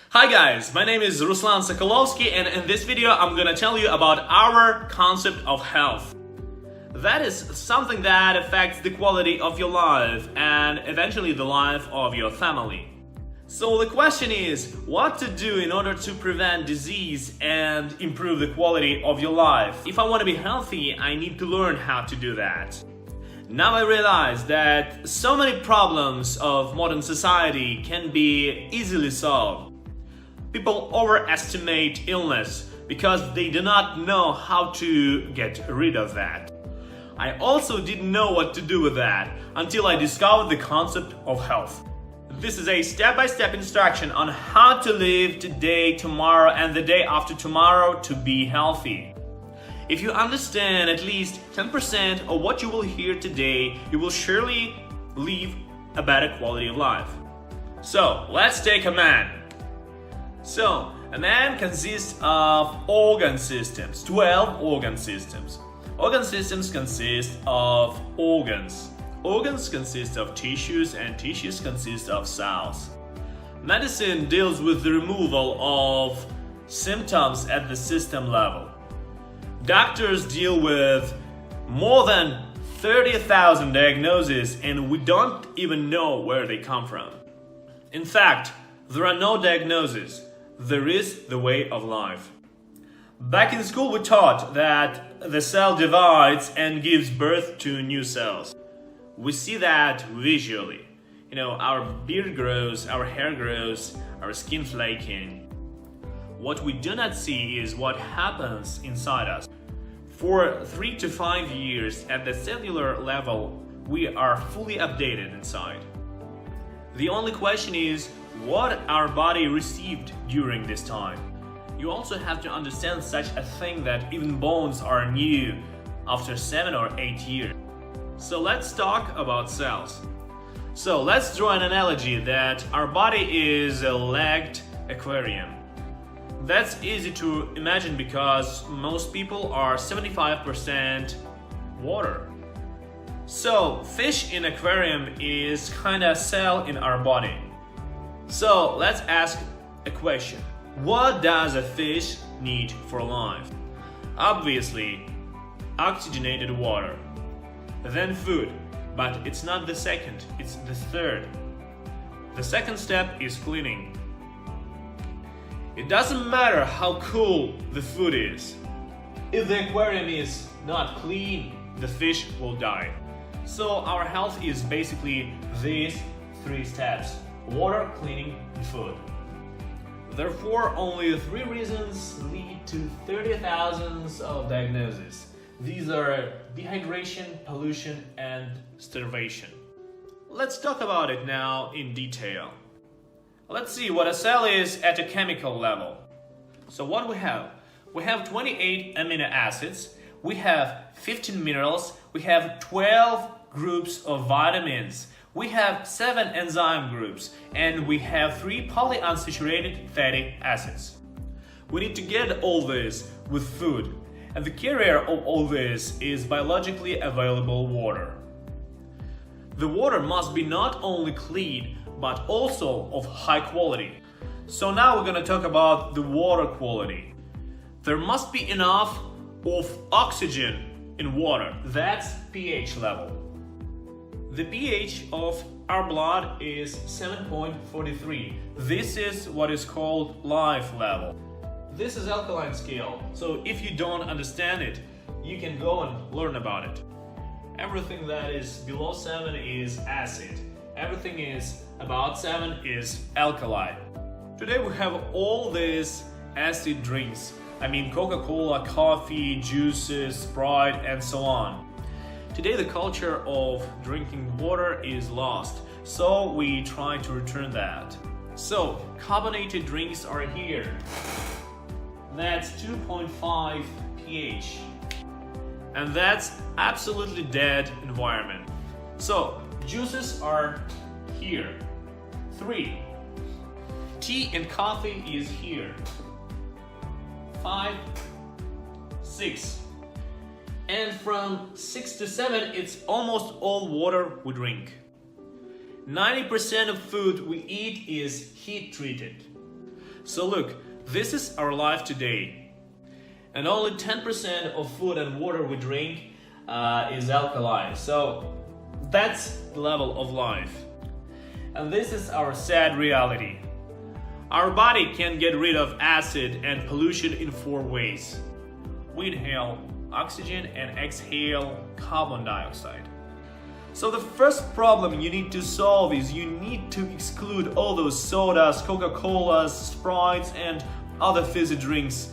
Hi guys, my name is Ruslan Sokolovsky, and in this video I'm gonna tell you about our concept of health. That is something that affects the quality of your life and eventually the life of your family. So the question is, what to do in order to prevent disease and improve the quality of your life? If I want to be healthy, I need to learn how to do that. Now I realize that so many problems of modern society can be easily solved. People overestimate illness because they do not know how to get rid of that. I also didn't know what to do with that until I discovered the concept of health. This is a step-by-step instruction on how to live today, tomorrow, and the day after tomorrow to be healthy. If you understand at least 10% of what you will hear today, you will surely live a better quality of life. So, let's take a man. So, a man consists of organ systems, 12 organ systems. Organ systems consist of organs. Organs consist of tissues, and tissues consist of cells. Medicine deals with the removal of symptoms at the system level. Doctors deal with more than 30,000 diagnoses, and we don't even know where they come from. In fact, there are no diagnoses. There is the way of life. Back in school we taught that the cell divides and gives birth to new cells. We see that visually. Our beard grows, our hair grows, our skin flaking. What we do not see is what happens inside us. For 3 to 5 years at the cellular level, we are fully updated inside. The only question is what our body received during this time. You also have to understand such a thing that even bones are new after 7 or 8 years. So let's talk about cells. So let's draw an analogy that our body is a legged aquarium. That's easy to imagine because most people are 75% water. So fish in aquarium is kinda a cell in our body. So let's ask a question. What does a fish need for life? Obviously, oxygenated water. Then food, but it's not the second, it's the third. The second step is cleaning. It doesn't matter how cool the food is. If the aquarium is not clean, the fish will die. So our health is basically these 3 steps: water, cleaning, and food. Therefore, only 3 reasons lead to 30,000 of diagnoses. These are dehydration, pollution, and starvation. Let's talk about it now in detail. Let's see what a cell is at a chemical level. So what we have? We have 28 amino acids, we have 15 minerals, we have 12 groups of vitamins, we have 7 enzyme groups, and we have 3 polyunsaturated fatty acids. We need to get all this with food, and the carrier of all this is biologically available water. The water must be not only clean, but also of high quality. So now we're gonna talk about the water quality. There must be enough of oxygen in water. That's pH level. The pH of our blood is 7.43. This is what is called life level. This is alkaline scale, so if you don't understand it, you can go and learn about it. Everything that is below 7 is acid. Everything is about 7 is alkali. Today we have all these acid drinks. I mean Coca-Cola, coffee, juices, Sprite, and so on. Today the culture of drinking water is lost, so we try to return that. So, carbonated drinks are here. That's 2.5 pH. And that's absolutely dead environment. So, juices are here. 3. Tea and coffee is here. 5, 6. And from 6 to 7, it's almost all water we drink. 90% of food we eat is heat treated. So look, this is our life today. And only 10% of food and water we drink is alkaline. So that's the level of life. And this is our sad reality. Our body can get rid of acid and pollution in 4 ways. We inhale oxygen and exhale carbon dioxide. So the first problem you need to solve is you need to exclude all those sodas, Coca-Colas, Sprites and other fizzy drinks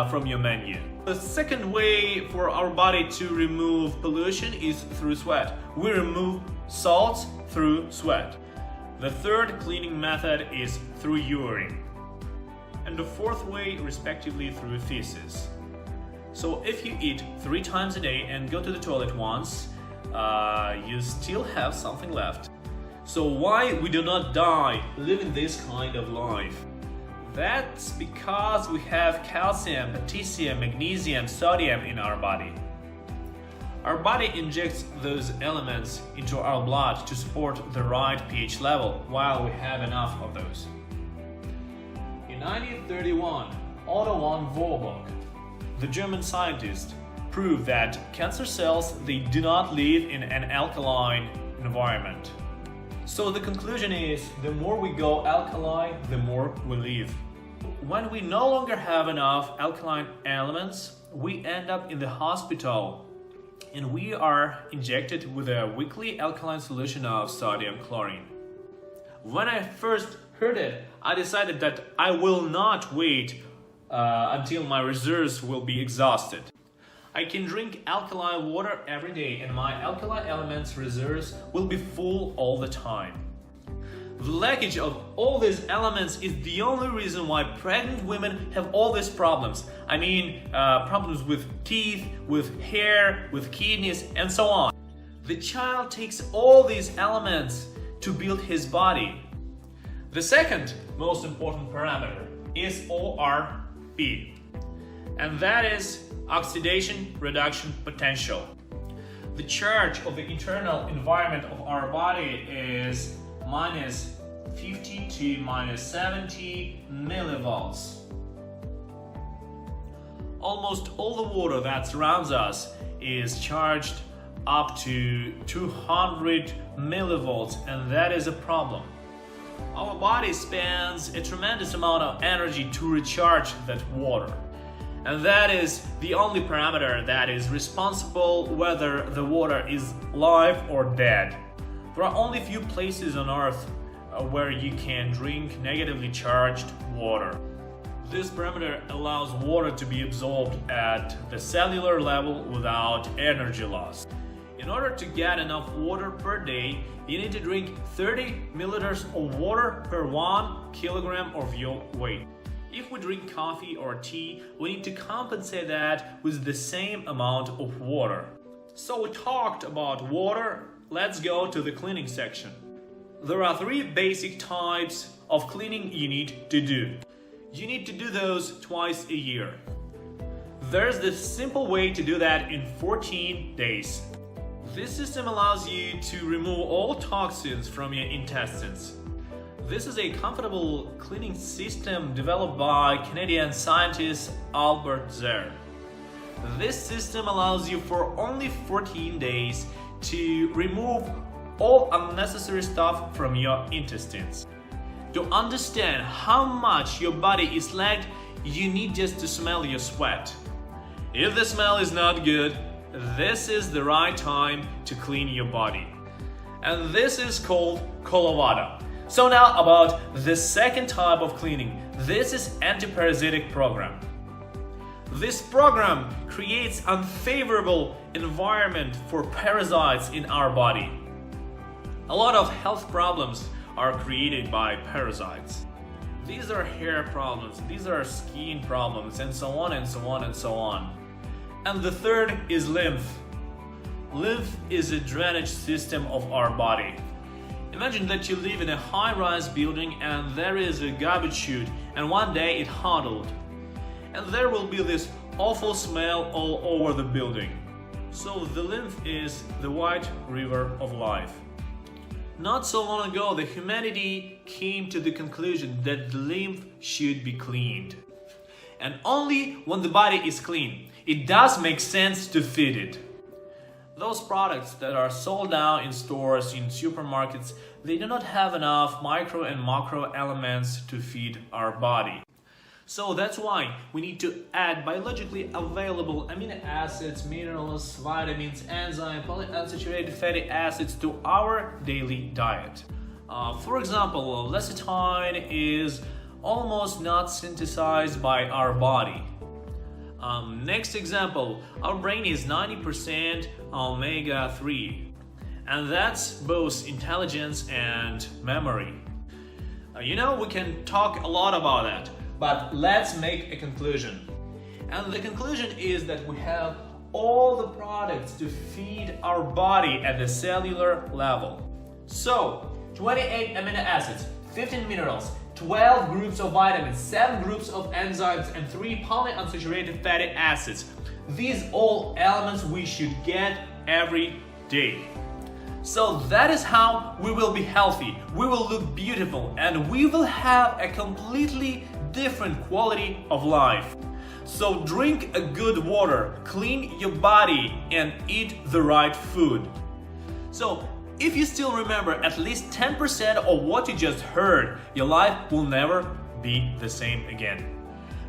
from your menu. The second way for our body to remove pollution is through sweat. We remove salts through sweat. The third cleaning method is through urine. And the fourth way, respectively, through feces. So if you eat 3 times a day and go to the toilet once, you still have something left. So why we do not die living this kind of life? That's because we have calcium, potassium, magnesium, sodium in our body. Our body injects those elements into our blood to support the right pH level while we have enough of those. In 1931, Otto von Warburg, the German scientist, proved that cancer cells, they do not live in an alkaline environment. So the conclusion is, the more we go alkaline, the more we live. When we no longer have enough alkaline elements, we end up in the hospital and we are injected with a weekly alkaline solution of sodium chlorine. When I first heard it, I decided that I will not wait until my reserves will be exhausted. I can drink alkaline water every day and my alkaline elements reserves will be full all the time. The leakage of all these elements is the only reason why pregnant women have all these problems. I mean, problems with teeth, with hair, with kidneys, and so on. The child takes all these elements to build his body. The second most important parameter is ORP, and that is oxidation reduction potential. The charge of the internal environment of our body is minus 50 to minus 70 millivolts. Almost all the water that surrounds us is charged up to 200 millivolts, and that is a problem. Our body spends a tremendous amount of energy to recharge that water. And that is the only parameter that is responsible whether the water is live or dead. There are only few places on Earth where you can drink negatively charged water. This parameter allows water to be absorbed at the cellular level without energy loss. In order to get enough water per day, you need to drink 30 milliliters of water per 1 kilogram of your weight. If we drink coffee or tea, we need to compensate that with the same amount of water. So we talked about water, let's go to the cleaning section. There are 3 basic types of cleaning you need to do. You need to do those twice a year. There's this simple way to do that in 14 days. This system allows you to remove all toxins from your intestines. This is a comfortable cleaning system developed by Canadian scientist Albert Zer. This system allows you for only 14 days to remove all unnecessary stuff from your intestines. To understand how much your body is lagged, you need just to smell your sweat. If the smell is not good, this is the right time to clean your body. And this is called Kolovada. So now about the second type of cleaning. This is anti-parasitic program. This program creates unfavorable environment for parasites in our body. A lot of health problems are created by parasites. These are hair problems, these are skin problems, and so on and so on and so on. And the third is lymph. Lymph is a drainage system of our body. Imagine that you live in a high-rise building and there is a garbage chute and one day it huddled. And there will be this awful smell all over the building. So the lymph is the white river of life. Not so long ago, the humanity came to the conclusion that the lymph should be cleaned. And only when the body is clean, it does make sense to feed it. Those products that are sold now in stores, in supermarkets, they do not have enough micro and macro elements to feed our body. So that's why we need to add biologically available amino acids, minerals, vitamins, enzymes, polyunsaturated fatty acids to our daily diet. For example, lecithin is almost not synthesized by our body. Next example, our brain is 90% omega-3, and that's both intelligence and memory. We can talk a lot about that, but let's make a conclusion. And the conclusion is that we have all the products to feed our body at the cellular level. So, 28 amino acids, 15 minerals, 12 groups of vitamins, 7 groups of enzymes, and 3 polyunsaturated fatty acids. These all elements we should get every day. So that is how we will be healthy, we will look beautiful, and we will have a completely different quality of life. So drink a good water, clean your body, and eat the right food. So if you still remember at least 10% of what you just heard, your life will never be the same again.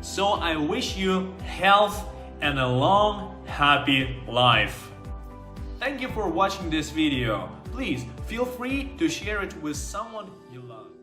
So I wish you health and a long, happy life. Thank you for watching this video. Please feel free to share it with someone you love.